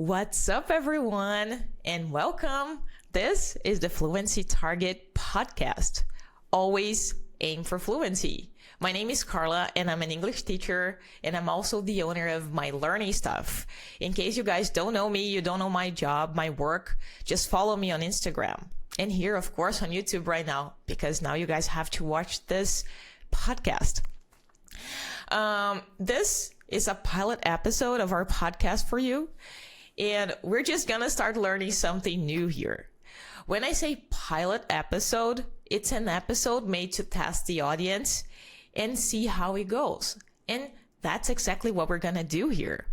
What's up, everyone, and welcome. This is the Fluency Target Podcast. Always aim for fluency. My name is Carla, and I'm an English teacher, and I'm also the owner of My Learning Stuff. In case you guys don't know me, you don't know my job, my work, just follow me on Instagram. And here, of course, on YouTube right now, because now you guys have to watch this podcast. This is a pilot episode of our podcast for you. And we're just gonna start learning something new here. When I say pilot episode, it's an episode made to test the audience and see how it goes. And that's exactly what we're gonna do here.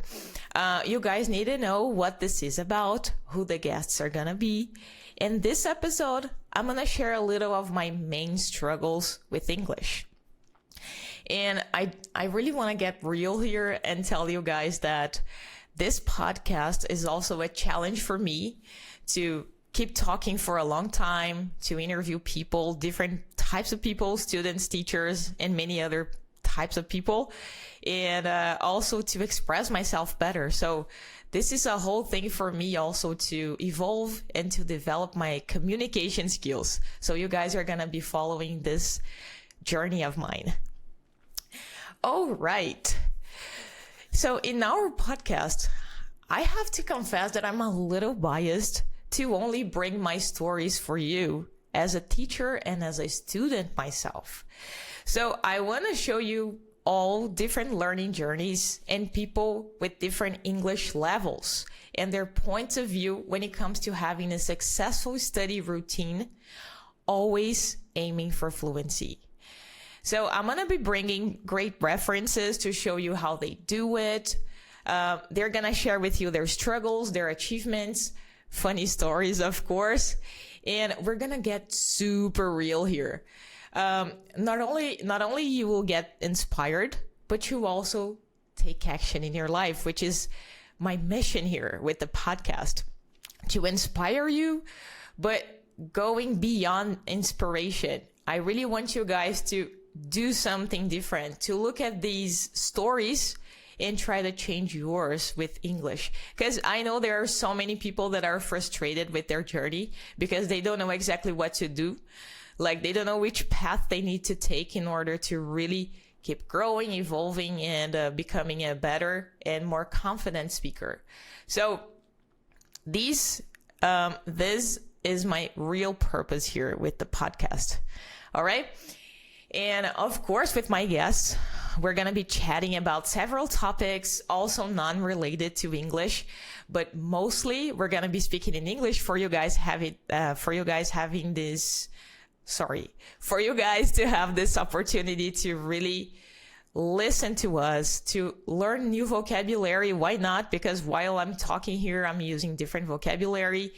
You guys need to know what this is about, who the guests are gonna be. In this episode, I'm gonna share a little of my main struggles with English. And I really wanna get real here and tell you guys that this podcast is also a challenge for me to keep talking for a long time, to interview people, different types of people, students, teachers, and many other types of people, and also to express myself better. So this is a whole thing for me also to evolve and to develop my communication skills. So you guys are going to be following this journey of mine. All right. So in our podcast, I have to confess that I'm a little biased to only bring my stories for you as a teacher and as a student myself. So I want to show you all different learning journeys and people with different English levels and their points of view when it comes to having a successful study routine, always aiming for fluency. So I'm going to be bringing great references to show you how they do it. They're going to share with you their struggles, their achievements, funny stories, of course. And we're going to get super real here. Not only you will get inspired, but you also take action in your life, which is my mission here with the podcast, to inspire you, but going beyond inspiration. I really want you guys to do something different, to look at these stories and try to change yours with English. Because I know there are so many people that are frustrated with their journey because they don't know exactly what to do. Like they don't know which path they need to take in order to really keep growing, evolving, and becoming a better and more confident speaker. So this is my real purpose here with the podcast. All right. And of course, with my guests, we're going to be chatting about several topics, also non-related to English, but mostly we're going to be speaking in English for you guys to have this opportunity to really listen to us, to learn new vocabulary. Why not? Because while I'm talking here, I'm using different vocabulary.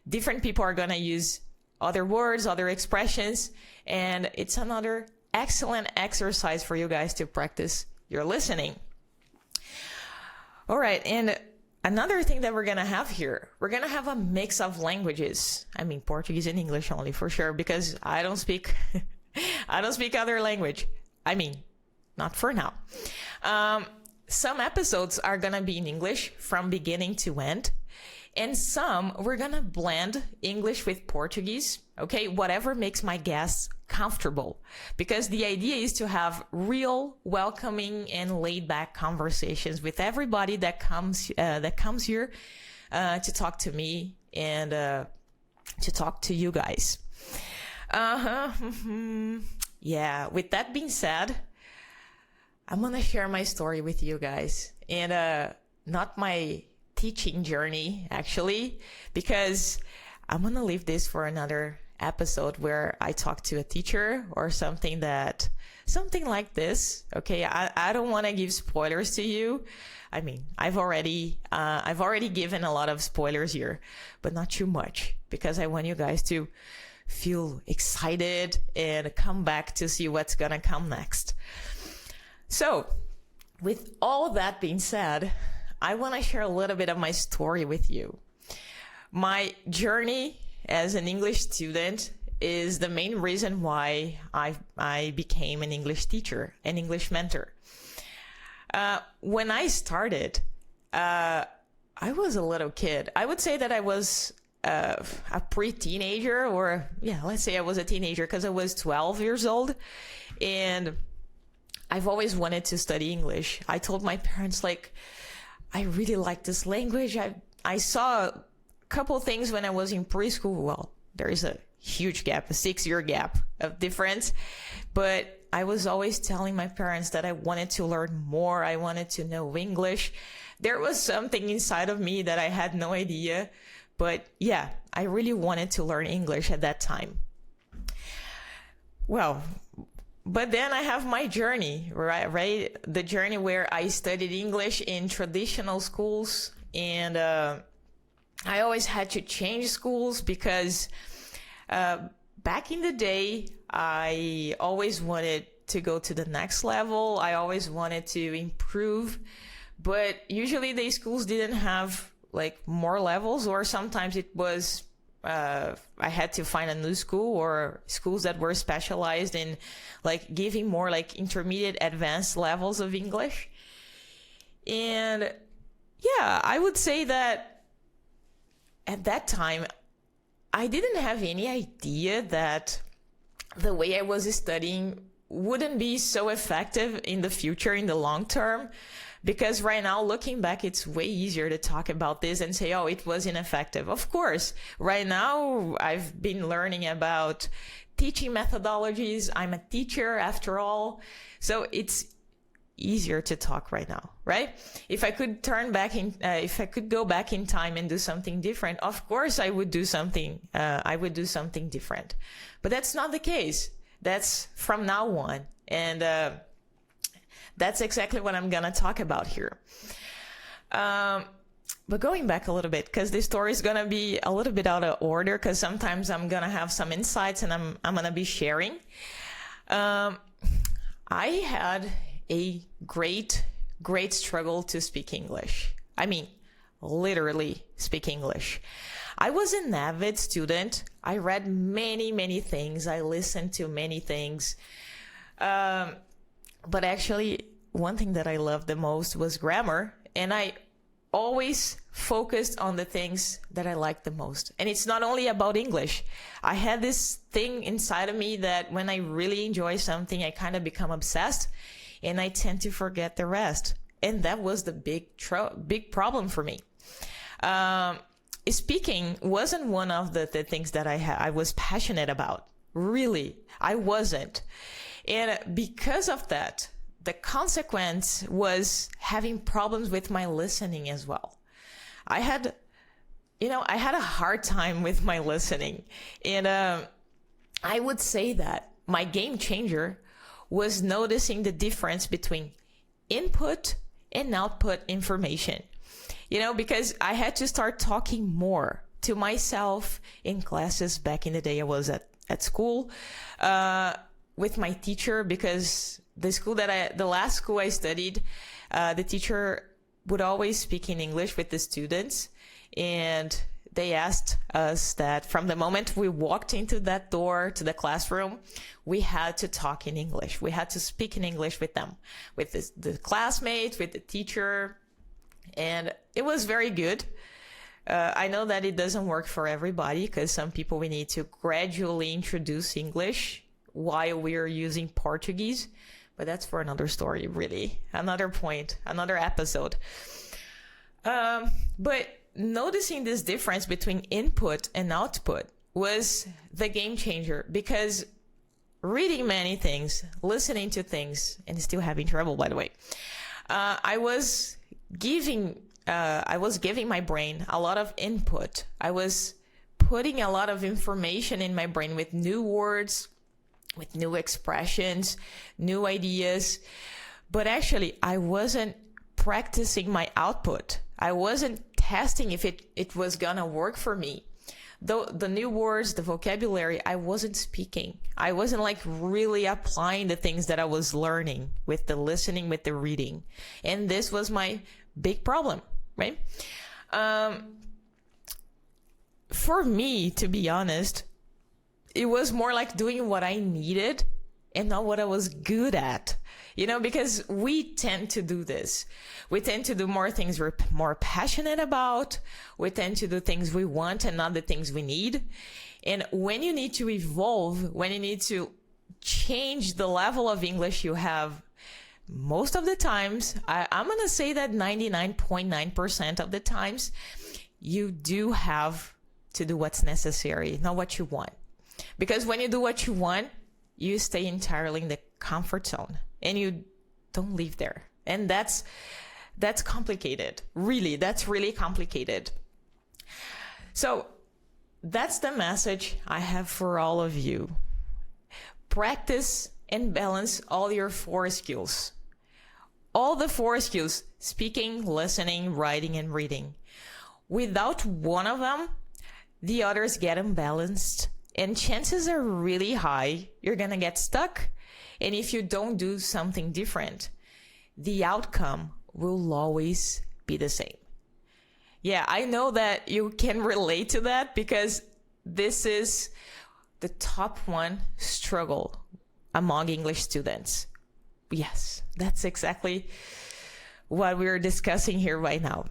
Different people are going to use other words, other expressions, and it's another excellent exercise for you guys to practice your listening. All right, and another thing that we're going to have here, we're going to have a mix of languages. I mean, Portuguese and English only for sure, because I don't speak other language. I mean, not for now. Some episodes are going to be in English from beginning to end. And some, we're going to blend English with Portuguese, okay? Whatever makes my guests comfortable. Because the idea is to have real, welcoming, and laid-back conversations with everybody that comes here to talk to me and to talk to you guys. Yeah, with that being said, I'm going to share my story with you guys. And not my teaching journey, actually, because I'm going to leave this for another episode where I talk to a teacher or something like this. Okay. I don't want to give spoilers to you. I mean, I've already given a lot of spoilers here, but not too much, because I want you guys to feel excited and come back to see what's going to come next. So with all that being said, I want to share a little bit of my story with you. My journey as an English student is the main reason why I became an English teacher, an English mentor. When I started, I was a little kid. I would say that I was a pre-teenager, or yeah, let's say I was a teenager because I was 12 years old. And I've always wanted to study English. I told my parents, like, I really like this language. I saw a couple things when I was in preschool. Well, there is a huge gap, a 6-year gap of difference. But I was always telling my parents that I wanted to learn more. I wanted to know English. There was something inside of me that I had no idea. But yeah, I really wanted to learn English at that time. Well, but then I have my journey, right? The journey where I studied English in traditional schools. And I always had to change schools because back in the day, I always wanted to go to the next level. I always wanted to improve. But usually the schools didn't have like more levels, or sometimes it was I had to find a new school, or schools that were specialized in like giving more like intermediate advanced levels of English. And yeah, I would say that at that time, I didn't have any idea that the way I was studying wouldn't be so effective in the future, in the long term. Because right now, looking back, it's way easier to talk about this and say, oh, it was ineffective. Of course, right now, I've been learning about teaching methodologies. I'm a teacher after all. So it's easier to talk right now, right? If I could if I could go back in time and do something different, of course, I would do something different. But that's not the case. That's from now on. And, that's exactly what I'm going to talk about here. But going back a little bit, because this story is going to be a little bit out of order, because sometimes I'm going to have some insights and I'm going to be sharing. I had a great struggle to speak English. I mean, literally speak English. I was an avid student. I read many things. I listened to many things. But actually, one thing that I loved the most was grammar. And I always focused on the things that I liked the most. And it's not only about English. I had this thing inside of me that when I really enjoy something, I kind of become obsessed and I tend to forget the rest. And that was the big problem for me. Speaking wasn't one of the things that I was passionate about. Really, I wasn't. And because of that, the consequence was having problems with my listening as well. I had a hard time with my listening. And I would say that my game changer was noticing the difference between input and output information. Because I had to start talking more to myself in classes back in the day I was at school. With my teacher, because the last school I studied, the teacher would always speak in English with the students. And they asked us that from the moment we walked into that door to the classroom, we had to talk in English. We had to speak in English with them, with the classmates, with the teacher. And it was very good. I know that it doesn't work for everybody, because some people, we need to gradually introduce English while we're using Portuguese, but that's for another story, really. Another point, another episode. But noticing this difference between input and output was the game changer, because reading many things, listening to things, and still having trouble, by the way, I was giving my brain a lot of input. I was putting a lot of information in my brain with new words, with new expressions, new ideas. But actually, I wasn't practicing my output. I wasn't testing if it was gonna work for me. Though the new words, the vocabulary, I wasn't speaking. I wasn't like really applying the things that I was learning with the listening, with the reading. And this was my big problem, right? For me, to be honest, it was more like doing what I needed and not what I was good at. Because we tend to do this. We tend to do more things we're more passionate about. We tend to do things we want and not the things we need. And when you need to evolve, when you need to change the level of English you have, most of the times, I'm going to say that 99.9% of the times, you do have to do what's necessary, not what you want. Because when you do what you want, you stay entirely in the comfort zone and you don't leave there. And that's complicated. Really, that's really complicated. So that's the message I have for all of you. Practice and balance all your 4 skills. All the 4 skills: speaking, listening, writing, and reading. Without one of them, the others get imbalanced, and chances are really high you're gonna get stuck. And if you don't do something different, the outcome will always be the same. Yeah, I know that you can relate to that because this is the top 1 struggle among English students. Yes, that's exactly what we're discussing here right now.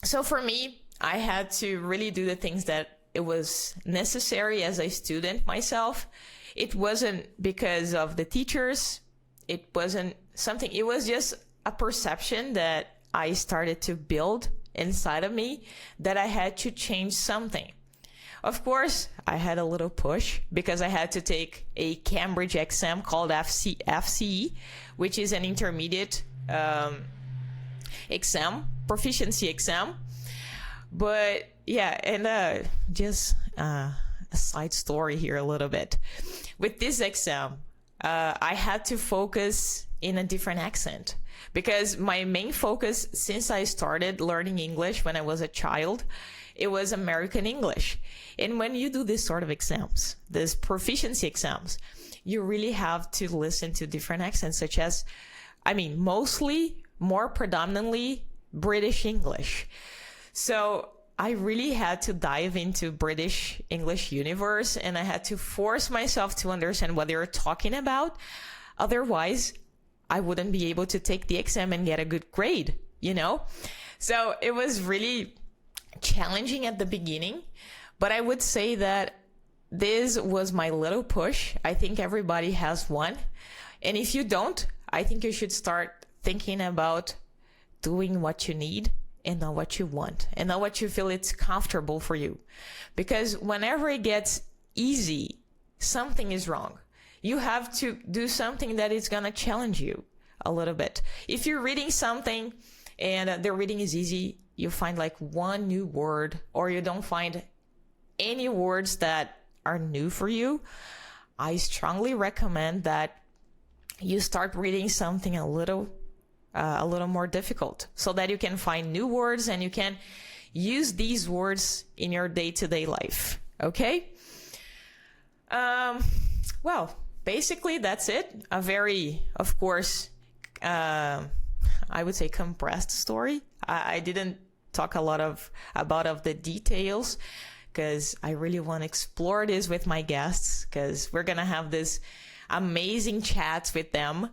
So for me, I had to really do the things that it was necessary as a student myself. It wasn't because of the teachers. It wasn't something, it was just a perception that I started to build inside of me that I had to change something. Of course, I had a little push because I had to take a Cambridge exam called FCE, which is an intermediate exam, proficiency exam. But yeah, and just a side story here a little bit. With this exam, I had to focus in a different accent because my main focus since I started learning English when I was a child, it was American English. And when you do this sort of exams, these proficiency exams, you really have to listen to different accents, such as, mostly, more predominantly, British English. So I really had to dive into British English universe, and I had to force myself to understand what they were talking about. Otherwise, I wouldn't be able to take the exam and get a good grade, So it was really challenging at the beginning, but I would say that this was my little push. I think everybody has one. And if you don't, I think you should start thinking about doing what you need and not what you want and not what you feel it's comfortable for you. Because whenever it gets easy, something is wrong. You have to do something that is going to challenge you a little bit. If you're reading something and the reading is easy, you find like one new word, or you don't find any words that are new for you, I strongly recommend that you start reading something a little more difficult so that you can find new words and you can use these words in your day-to-day life. Okay? Well, basically that's it. A very, of course, I would say compressed story. I didn't talk a lot about the details because I really want to explore this with my guests because we're going to have this amazing chats with them.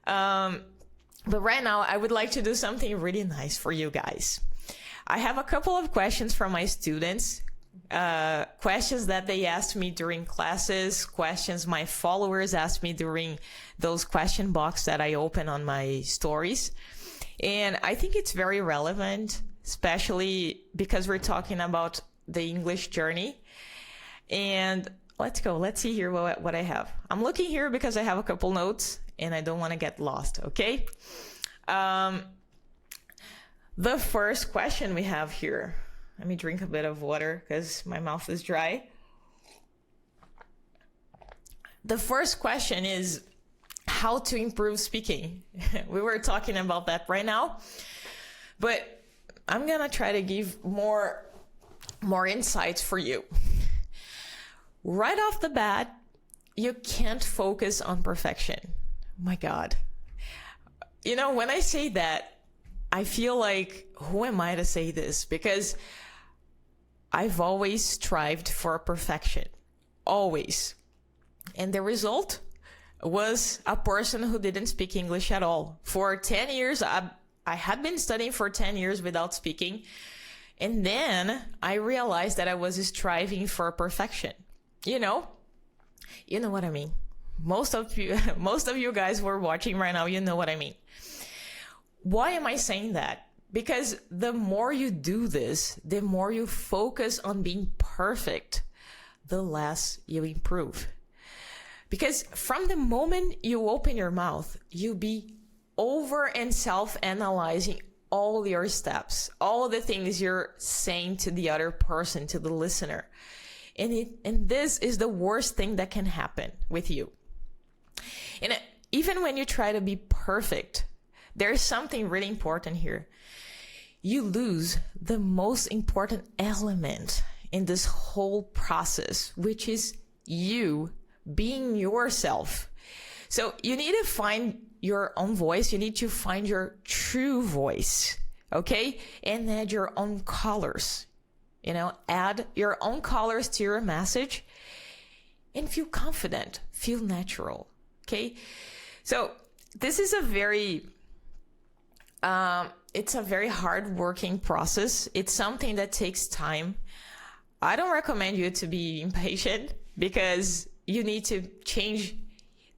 But right now, I would like to do something really nice for you guys. I have a couple of questions from my students, questions that they asked me during classes, questions my followers asked me during those question box that I open on my stories. And I think it's very relevant, especially because we're talking about the English journey. And let's go. Let's see here what I have. I'm looking here because I have a couple notes and I don't want to get lost, okay? The first question we have here. Let me drink a bit of water because my mouth is dry. The first question is how to improve speaking. We were talking about that right now, but I'm gonna try to give more insights for you. Right off the bat, you can't focus on perfection. My God. You know, when I say that, I feel like, who am I to say this? Because I've always strived for perfection. Always. And the result? was a person who didn't speak English at all. For 10 years, I had been studying for 10 years without speaking. And then I realized that I was striving for perfection. You know what I mean. Most of you guys who are watching right now, you know what I mean. Why am I saying that? Because the more you do this, the more you focus on being perfect, the less you improve. Because from the moment you open your mouth, you be over and self-analyzing all your steps, all the things you're saying to the other person, to the listener. And this is the worst thing that can happen with you. And even when you try to be perfect, there's something really important here. You lose the most important element in this whole process, which is you being yourself. So you need to find your own voice. You need to find your true voice, okay? And add your own colors. Add your own colors to your message and feel confident, feel natural, okay? So this is a very, it's a very hard working process. It's something that takes time. I don't recommend you to be impatient because you need to change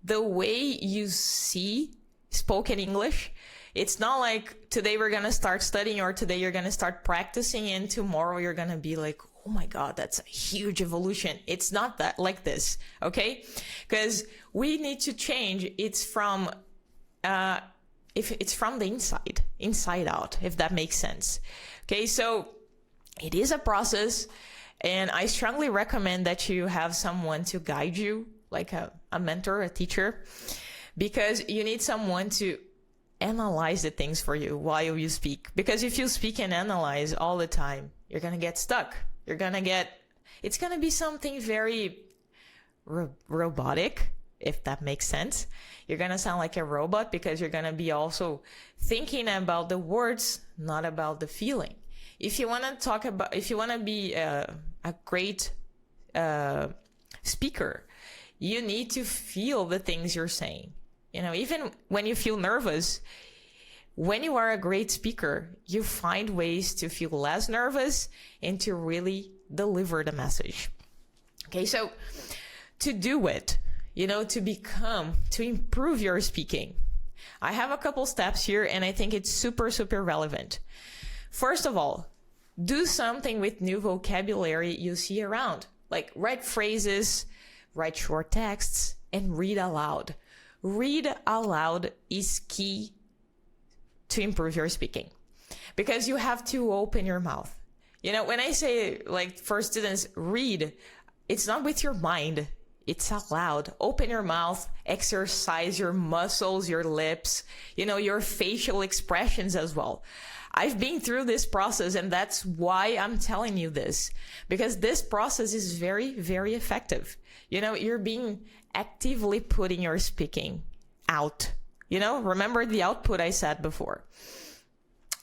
the way you see spoken English. It's not like today we're going to start studying or today you're going to start practicing and tomorrow you're going to be like, oh my God, that's a huge evolution. It's not that like this, okay? Because we need to change. It's from, if it's from the inside out, if that makes sense. Okay, so it is a process. And I strongly recommend that you have someone to guide you, like a mentor, a teacher, because you need someone to analyze the things for you while you speak. Because if you speak and analyze all the time, you're going to get stuck. It's going to be something very robotic, if that makes sense. You're going to sound like a robot because you're going to be also thinking about the words, not about the feeling. If you want to be a great speaker, you need to feel the things you're saying. Even when you feel nervous, when you are a great speaker, you find ways to feel less nervous and to really deliver the message. Okay, so to do it, to improve your speaking, I have a couple steps here and I think it's super, super relevant. First of all, do something with new vocabulary you see around, like write phrases, write short texts, and read aloud. Read aloud is key to improve your speaking because you have to open your mouth. When I say, like, for students, read, it's not with your mind, it's aloud. Open your mouth, exercise your muscles, your lips, your facial expressions as well. I've been through this process and that's why I'm telling you this, because this process is very, very effective. You're being actively putting your speaking out. Remember the output I said before.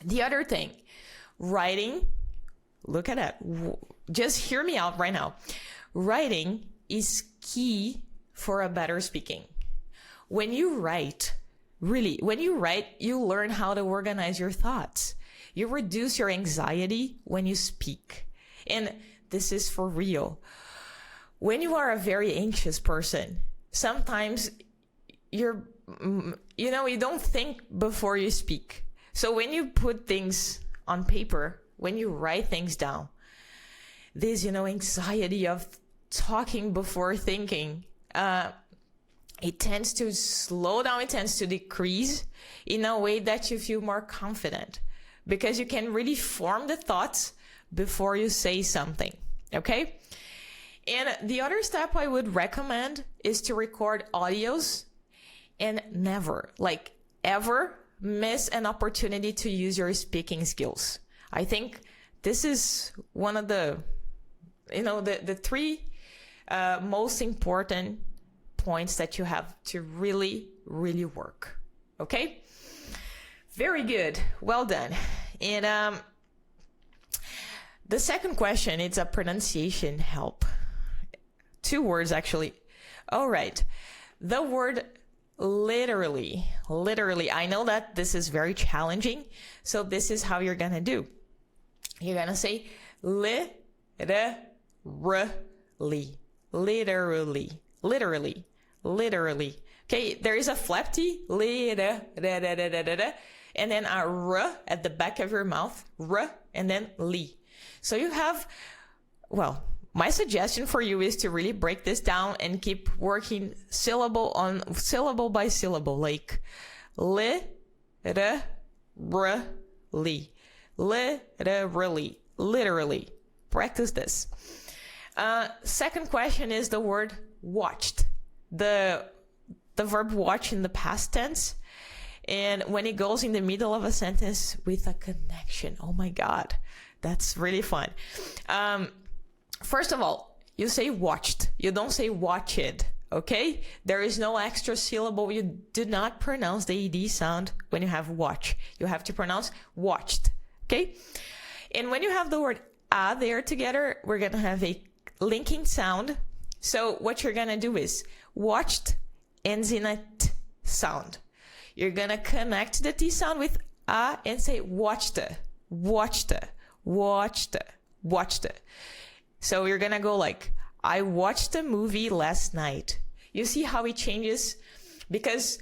The other thing, writing, look at that. Just hear me out right now. Writing is key for a better speaking. When you write, you learn how to organize your thoughts. You reduce your anxiety when you speak. And this is for real. When you are a very anxious person, sometimes you don't think before you speak. So when you put things on paper, when you write things down, this, anxiety of talking before thinking, it tends to slow down, it tends to decrease in a way that you feel more confident because you can really form the thoughts before you say something, okay? And the other step I would recommend is to record audios and never, ever miss an opportunity to use your speaking skills. I think this is one of the three most important points that you have to really, really work. Okay? Very good. Well done. And the second question, it's a pronunciation help. 2 words, actually. All right. The word literally. I know that this is very challenging. So this is how you're going to do. You're going to say literally. Okay, there is a flap T, and then a R at the back of your mouth, R, and then li. So you have, well, my suggestion for you is to really break this down and keep working syllable by syllable, like li, r, li, literally. Practice this. Second question is the word watched. The verb watch in the past tense. And when it goes in the middle of a sentence with a connection. Oh my God, that's really fun. First of all, you say watched. You don't say watched, okay? There is no extra syllable. You do not pronounce the ED sound when you have watch. You have to pronounce watched, okay? And when you have the word a there together, we're going to have a linking sound. So what you're going to do is watched ends in a t sound. You're going to connect the T sound with a and say watched. So you're going to go like, I watched a movie last night. You see how it changes? Because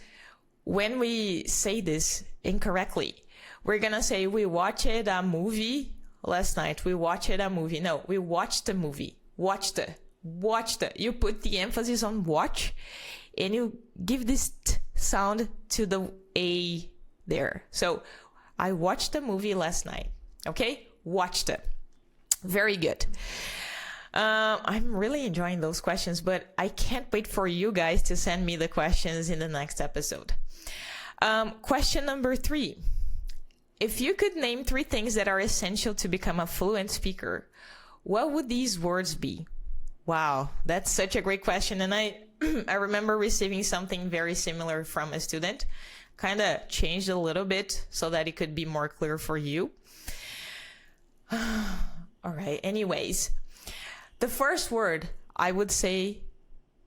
when we say this incorrectly, we're going to say we watched a movie last night. We watched a movie. No, we watched a movie. Watched. You put the emphasis on watch and you give this t sound to the A there. So I watched a movie last night. Okay? Watched it. Very good. I'm really enjoying those questions, but I can't wait for you guys to send me the questions in the next episode. Question number 3. If you could name 3 things that are essential to become a fluent speaker, what would these words be? Wow, that's such a great question. And I remember receiving something very similar from a student. Kind of changed a little bit so that it could be more clear for you. All right, anyways. The first word, I would say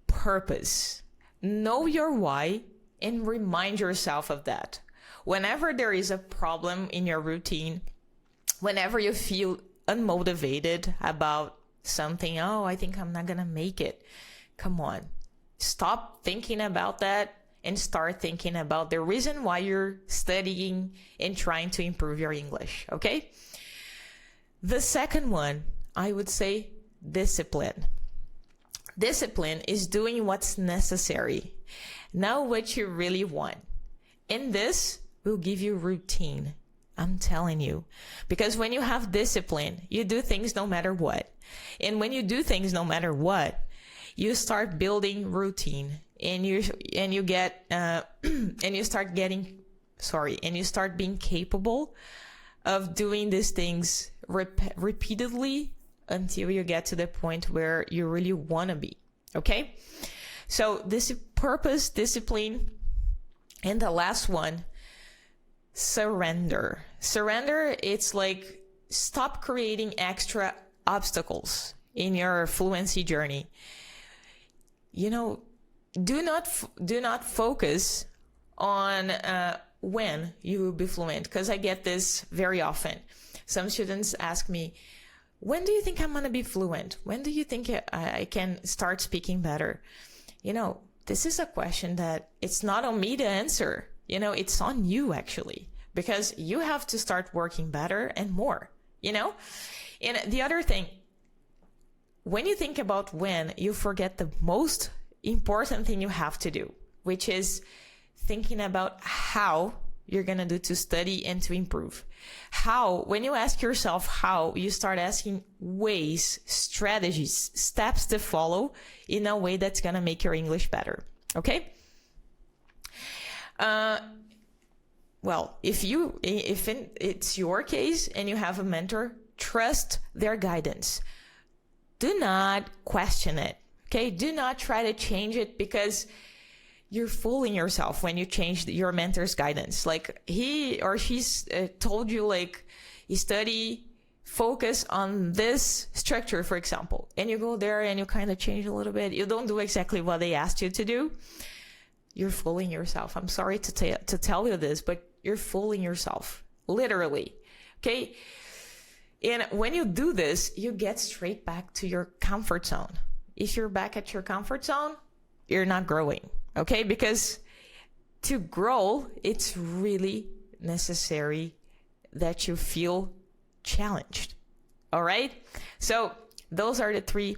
purpose. Know your why and remind yourself of that. Whenever there is a problem in your routine, whenever you feel unmotivated about something, oh, I think I'm not going to make it. Come on. Stop thinking about that and start thinking about the reason why you're studying and trying to improve your English, okay? The second one, I would say discipline. Discipline is doing what's necessary, not what you really want. And this will give you routine. I'm telling you. Because when you have discipline, you do things no matter what. And when you do things no matter what, you start building routine and you start being capable of doing these things repeatedly until you get to the point where you really want to be. Okay? So this purpose, discipline, and the last one, surrender. Surrender, it's like stop creating extra obstacles in your fluency journey. You know, do not focus on when you will be fluent, because I get this very often. Some students ask me, when do you think I'm going to be fluent? When do you think I can start speaking better? You know, this is a question that it's not on me to answer. You know, it's on you actually, because you have to start working better and more, you know? And the other thing, when you think about when, you forget the most important thing you have to do, which is thinking about how you're going to do to study and to improve. How, when you ask yourself how, you start asking ways, strategies, steps to follow in a way that's going to make your English better. Okay? Well, if it's your case and you have a mentor, trust their guidance. Do not question it. Okay? Do not try to change it, because you're fooling yourself when you change your mentor's guidance. Like he or she's told you, like, you study, focus on this structure, for example, and you go there and you kind of change a little bit. You don't do exactly what they asked you to do. you're fooling yourself. I'm sorry to tell you this, but you're fooling yourself, literally. Okay. And when you do this, you get straight back to your comfort zone. If you're back at your comfort zone, you're not growing. Okay. Because to grow, it's really necessary that you feel challenged. All right. So those are the 3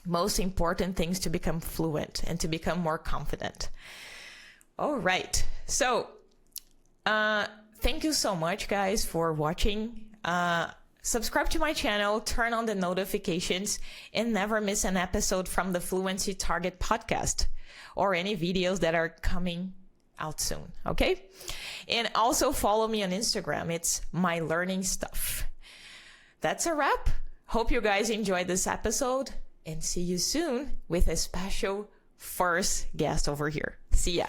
most important things to become fluent and to become more confident. All right. So, thank you so much, guys, for watching. Subscribe to my channel, turn on the notifications, and never miss an episode from the Fluency Target Podcast or any videos that are coming out soon. Okay. And also follow me on Instagram. It's my learning stuff. That's a wrap. Hope you guys enjoyed this episode, and see you soon with a special first guest over here. See ya.